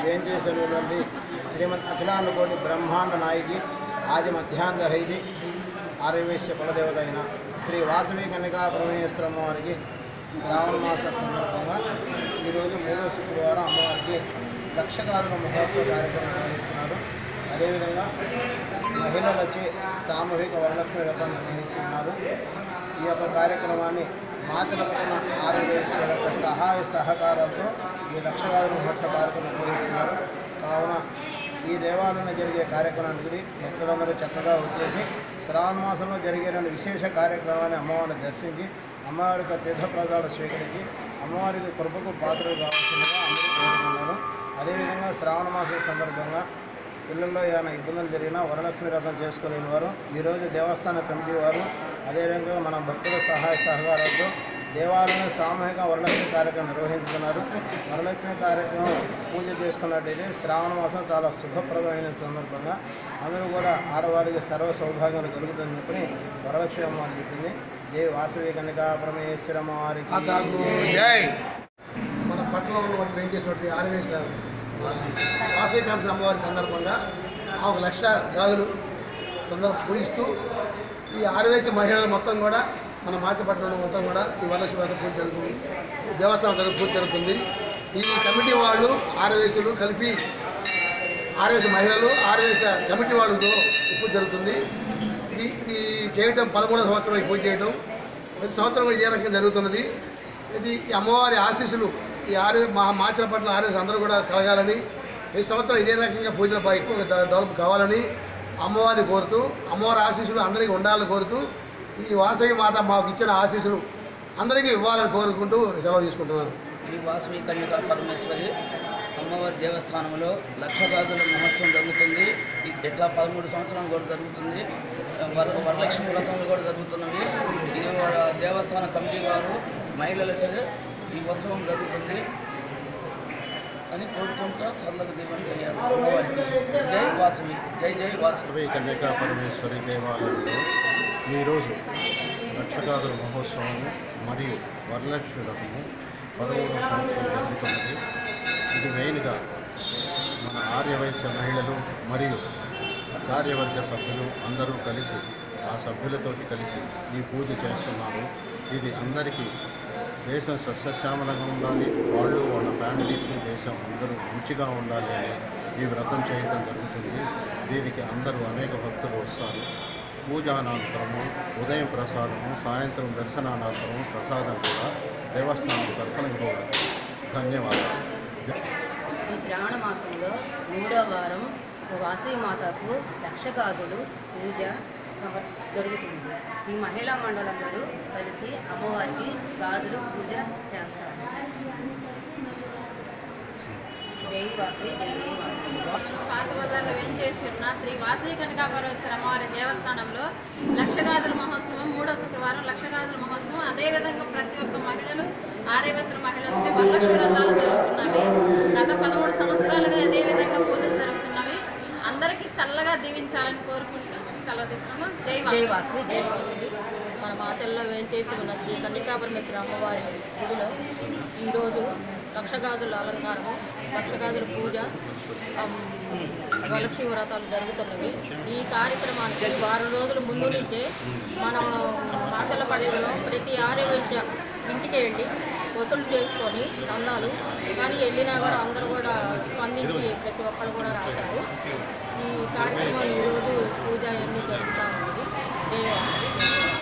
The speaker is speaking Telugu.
వేంచేసినటువంటి శ్రీమద్ అఖిలాండకోటి బ్రహ్మాండ నాయకి ఆది మధ్యాంతరైది ఆర్యవేశ్య కులదేవత అయిన శ్రీ వాసవి కన్యకా పరమేశ్వరమ్మ వారికి శ్రావణ మాస సందర్భంగా ఈరోజు 3వ శుక్రవారం అమ్మవారికి లక్షకారుల మహోత్సవ కార్యక్రమం నిర్వహిస్తున్నారు. అదేవిధంగా మహిళలచే సామూహిక వరలక్ష్మి వ్రతం నిర్వహిస్తున్నారు. ఈ యొక్క కార్యక్రమాన్ని మాతృపట్న ఆర్యవేశ్య యొక్క సహాయ సహకారంతో ఈ లక్షకారుల మహోత్సవ కార్యక్రమం నిర్వహిస్తున్నారు. కావున ఈ దేవాలయంలో జరిగే కార్యక్రమానికి భక్తులందరూ చక్కగా వచ్చేసి శ్రావణ మాసంలో జరిగే విశేష కార్యక్రమాన్ని అమ్మవారిని దర్శించి అమ్మవారికి తీర్థప్రసాదాలు స్వీకరించి అమ్మవారికి కృపకు పాత్రలు కావాల్సిందిగా అందరూ కోరుకున్నాను. అదేవిధంగా శ్రావణ మాసం సందర్భంగా ఇళ్లలో ఏమైనా ఇబ్బందులు జరిగినా వరలక్ష్మి వ్రతం చేసుకోలేని వారు ఈరోజు దేవస్థాన కమిటీ వారు అదేవిధంగా మన భక్తుల సహాయ సహకారాలతో దేవాలయంలో సామూహిక వరలక్ష్మి కార్యక్రమం నిర్వహించుకున్నారు. వరలక్ష్మి కార్యక్రమం పూజ చేసుకున్నట్టయితే శ్రావణ మాసం చాలా శుభప్రదమైన సందర్భంగా అందరూ కూడా ఆడవారికి సర్వ సౌభాగ్యాలు కలుగుతుందని చెప్పి వరలక్ష్మి అమ్మవారు చెప్పింది. జై వాసవి కన్యకా పరమేశ్వరమ్మ వారికి జై. మన పట్టణంలో ఉన్నటువంటి వేయించేసినటువంటి ఆర్యవేశ్య వాసవి కాంక్ష అమ్మవారి సందర్భంగా 1,00,000 గాజులు పూజిస్తూ ఈ ఆర్యవేశ్య మహిళలు మొత్తం కూడా మన మాచపట్నంలో మొత్తం కూడా ఈ వరలక్ష్మి వ్రతం పూజ జరుగుతుంది. దేవస్థానం పూజ జరుగుతుంది. ఈ కమిటీ వాళ్ళు ఆర్యవేశ్యులు కలిపి ఆర్యవేశ్య మహిళలు ఆర్యవేశ్య కమిటీ వాళ్ళతో పూజ జరుగుతుంది. ఇది చేయటం 13వ సంవత్సరం ఈ పూజ చేయటం ప్రతి సంవత్సరం ఇదే రకంగా జరుగుతున్నది. ఇది ఈ అమ్మవారి ఆశీస్సులు ఈ మాచలపట్నం ఆర్యవేశ్య అందరూ కూడా కలగాలని ఈ సంవత్సరం ఇదే రకంగా పూజలు ఎక్కువ డెవలప్ కావాలని అమ్మవారిని కోరుతూ అమ్మవారి ఆశీస్సులు అందరికీ ఉండాలని కోరుతూ ఈ వాసవి మాత మాకు ఇచ్చిన ఆశీస్సులు అందరికీ ఇవ్వాలని కోరుకుంటూ సెలవు తీసుకుంటున్నాను. శ్రీ వాసవి కన్యకా పరమేశ్వరి అమ్మవారి దేవస్థానంలో లక్షగాజుల మహోత్సవం జరుగుతుంది. ఇట్లా 13 సంవత్సరాలు కూడా జరుగుతుంది. వరలక్ష్మి వ్రతములు కూడా జరుగుతున్నవి. ఇది దేవస్థాన కమిటీ వారు మహిళలచే ఈ ఉత్సవం జరుగుతుంది అని కోరుకుంటూ చల్లగా దీపం చేయాలి. అమ్మవారికి జై వాసవి, జై జై వాసవి కన్యకా పరమేశ్వరి దేవాలయంలో ఈరోజు లక్షగాజుల మహోత్సవము మరియు వరలక్ష్మి వ్రతము 13వ సంవత్సరం జరుగుతున్నది. ఇది మెయిన్గా మన ఆర్యవైశ్య మహిళలు మరియు కార్యవర్గ సభ్యులు అందరూ కలిసి ఆ సభ్యులతోటి కలిసి ఈ పూజ చేస్తున్నారు. ఇది అందరికీ దేశం సస్యశ్యామలంగా ఉండాలి, వాళ్ళు వాళ్ళ ఫ్యామిలీస్ దేశం అందరూ మంచిగా ఉండాలి అని ఈ వ్రతం చేయడం జరుగుతుంది. దీనికి అందరూ అనేక భక్తులు వస్తారు. పూజానంతరము ఉదయం ప్రసాదము, సాయంత్రం దర్శనానంతరము ప్రసాదం కూడా దేవస్థానం తరఫున ఇవ్వబడుతుంది. ధన్యవాదాలు. ఈ శ్రావణ మాసంలో 3వ వారం వాసవి మాతకు లక్షగాజులు పూజ జరుగుతుంది. ఈ మహిళా మండలందరూ కలిసి అమ్మవారికి గాజులు పూజ చేస్తారు. జై వాసవి, జై జై వాసవి. పాత బజార్లో వేంచేసి ఉన్న శ్రీ వాసవి కన్యకా పరమేశ్వరి అమ్మవారి దేవస్థానంలో లక్షగాజుల మహోత్సవం 3వ శుక్రవారం లక్షగాజుల మహోత్సవం. అదేవిధంగా ప్రతి ఒక్క మహిళలు ఆర్యవేశ్వర మహిళలకి వరలక్ష్మి వ్రతాలు జరుగుతున్నవి. గత 13 సంవత్సరాలుగా అదేవిధంగా పూజలు జరుగుతున్నవి. అందరికీ చల్లగా దీవించాలని కోరుకుంటూ సెలవు తీసుకున్నాం. జై వాసవి, జై వాసవి. మన మాచల్లో వేంచేసి ఉన్న శ్రీ కన్యకా పరమేశ్వరి అమ్మవారి గుడిలో ఈరోజు లక్షగాజుల అలంకారము, లక్షగాజుల పూజ, వరలక్ష్మి వ్రతాలు జరుగుతున్నవి. ఈ కార్యక్రమానికి వారం రోజుల ముందు నుంచే మనం మాచల్లపట్నంలో ప్రతి ఆర్యవేశ్య ఇంటికి వెళ్ళి వసూలు చేసుకొని అందాలు కానీ వెళ్ళినా కూడా అందరూ కూడా స్పందించి ప్రతి ఒక్కరు కూడా రాశారు. ఈ కార్యక్రమం ఈరోజు పూజ అన్నీ జరుగుతూ ఉంది. జై